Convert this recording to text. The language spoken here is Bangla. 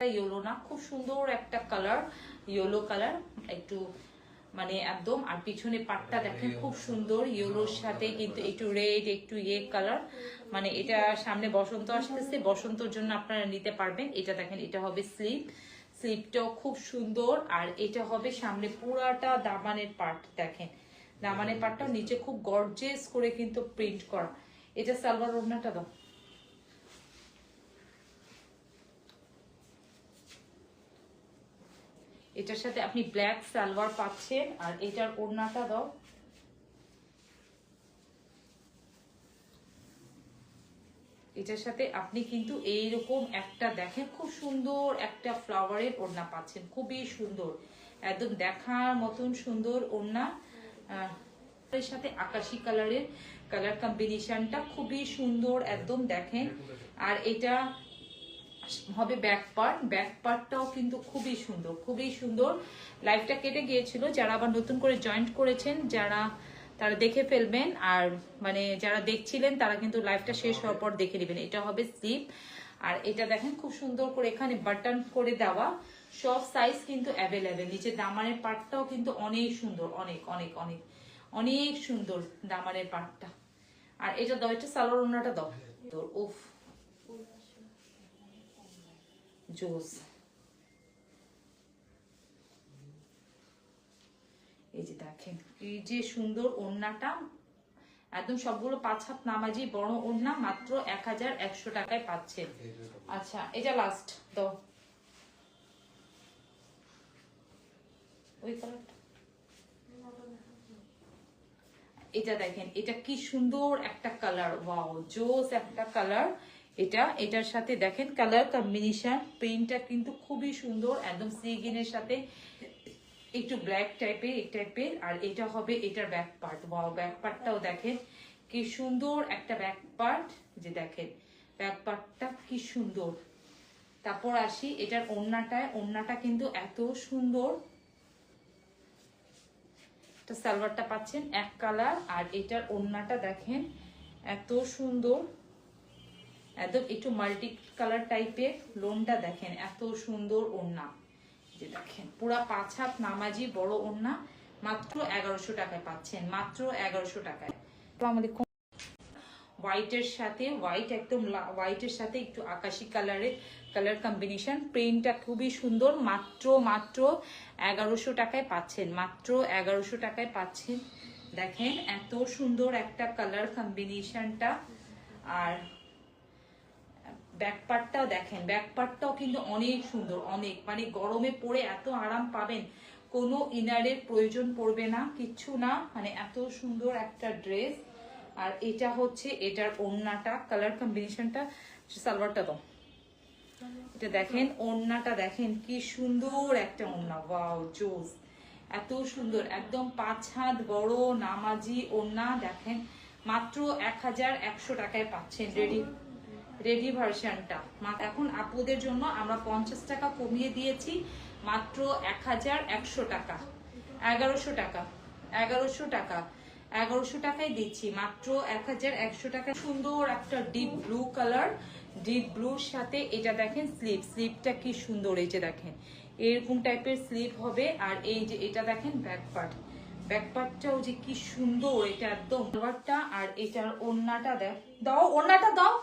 ইয়েলো না, খুব সুন্দর একটা কালার, ইয়েলো কালার একটু মানে একদম। আর পিছনে পাটটা দেখেন খুব সুন্দর ইয়েলোর সাথে কিন্তু একটু রেড একটু কালার, মানে এটা সামনে বসন্ত আসতেছে, বসন্তর জন্য আপনারা নিতে পারবেন। এটা দেখেন এটা হবে স্লিপ, স্লিপটাও খুব সুন্দর। আর এটা হবে সামনে পুরাটা দামানের পার্ট, দেখেন দামানের পার্টটা নিচে খুব গর্জিয়াস করে কিন্তু প্রিন্ট করা। এটা সালোয়ার ওড়নাটা দাও, এটার সাথে আপনি ব্ল্যাক সালোয়ার পাচ্ছেন। আর এটার ওড়নাটা দাও, এটার সাথে আপনি কিন্তু এইরকম একটা দেখেন খুব সুন্দর একটা ফ্লাওয়ারের ওড়না পাচ্ছেন, খুবই সুন্দর, একদম দেখার মতন সুন্দর ওড়না। এর সাথে আকাশি কালারের কালার কম্বিনেশনটা খুবই সুন্দর একদম দেখেন। আর এটা হবে ব্যাক পার্ট, ব্যাক পার্টটাও কিন্তু খুবই সুন্দর, খুবই সুন্দর। লাইভটা কেটে গিয়েছিল, যারা আবার নতুন করে জয়েন্ট করেছেন যারা, তারা দেখে ফেলবেন। আর মানে যারা দেখছিলেন তারা কিন্তু লাইভটা শেষ হওয়ার পর দেখে নেবেন। এটা হবে স্লিপ। আর এটা দেখেন খুব সুন্দর করে এখানে বাটন করে দেওয়া, সব সাইজ কিন্তু অ্যাভেলেবেল। নিচে দামানের পার্টটাও কিন্তু অনেক সুন্দর, অনেক অনেক অনেক অনেক সুন্দর দামানের পার্টটা। আর এটা দাও, এটা সালোয়ার ওড়নাটা দাও, উফ জোস। এই যে দেখেন এই যে সুন্দর ওড়নাটা, একদম সবগুলো 5 হাত নামাজি বড় ওড়না, মাত্র 1100 টাকায় পাচ্ছেন। আচ্ছা এটা লাস্ট দাও, ওই কালারটা, এটা দেখেন এটা কি সুন্দর একটা কালার, ওয়াও জোস একটা কালার। এটা এটার সাথে দেখেন কালার কম্বিনেশন প্রিন্টটা কিন্তু খুবই সুন্দর, একদম সি গ্রিনের সাথে একটু ব্ল্যাক টাইপের এই টাইপের। আর এটা হবে এটার ব্যাক পার্ট, ওয়াও ব্যাক পার্টটাও দেখেন কি সুন্দর একটা ব্যাক পার্ট, যে দেখেন ব্যাক পার্টটা কি সুন্দর। তারপর আসি এটার ওড়নাটায়, ওড়নাটা কিন্তু এত সুন্দর, সালোয়ারটা পাচ্ছেন এক কালার। আর এটার ওড়নাটা দেখেন এত সুন্দর, একদম একটু মাল্টি কালার টাইপের, লোনটা দেখেন এত সুন্দর ওড়না, যে দেখেন পুরা 5 হাত নামাজি বড় ওড়না, মাত্র 1100 টাকায় পাচ্ছেন, মাত্র 1100 টাকায়। হোয়াইটের সাথে হোয়াইট, একদম হোয়াইটের সাথে একটু আকাশি কালারের কালার কম্বিনেশন, প্রিন্টটা খুবই সুন্দর, মাত্র মাত্র 1100 টাকায় পাচ্ছেন, মাত্র 1100 টাকায় পাচ্ছেন। দেখেন এত সুন্দর একটা কালার কম্বিনেশনটা। আর ব্যাক পার্টটাও দেখেন, ব্যাক পার্টটাও কিন্তু অনেক সুন্দর, অনেক মানে গরমে পরে এত আরাম পাবেন, কোনো ইনারের প্রয়োজন পড়বে না, কিচ্ছু না, মানে এত সুন্দর একটা ড্রেস। আর এটা হচ্ছে এটার ওড়নাটা, কালার কম্বিনেশনটা, সালোয়ারটা তো এটা দেখেন, ওড়নাটা দেখেন কি সুন্দর একটা ওড়না, ওয়াও জোস, এত সুন্দর একদম 5 হাত বড় নামাজি ওড়না। দেখেন মাত্র 1100 টাকায় পাচ্ছেন রেডি ভার্সনটা। এখন আপুদের জন্য আমরা 50 টাকা কমিয়ে দিয়েছি, মাত্র 1100 টাকা, 1100 টাকা, 1100 টাকা, 1100 টাকায় দিচ্ছি, মাত্র 1100 টাকা। সুন্দর একটা ডিপ ব্লু কালার, ডিপ ব্লুর সাথে এটা দেখেন স্লিপ, স্লিপটা কি সুন্দর, এই যে দেখেন এরকম টাইপের স্লিপ হবে। আর এই যে এটা দেখেন ব্যাক পার্ট, ব্যাক পার্টটাও যে কি সুন্দর, এটা একদম। আর এটার ওড়নাটা দাও, ওড়নাটা দাও,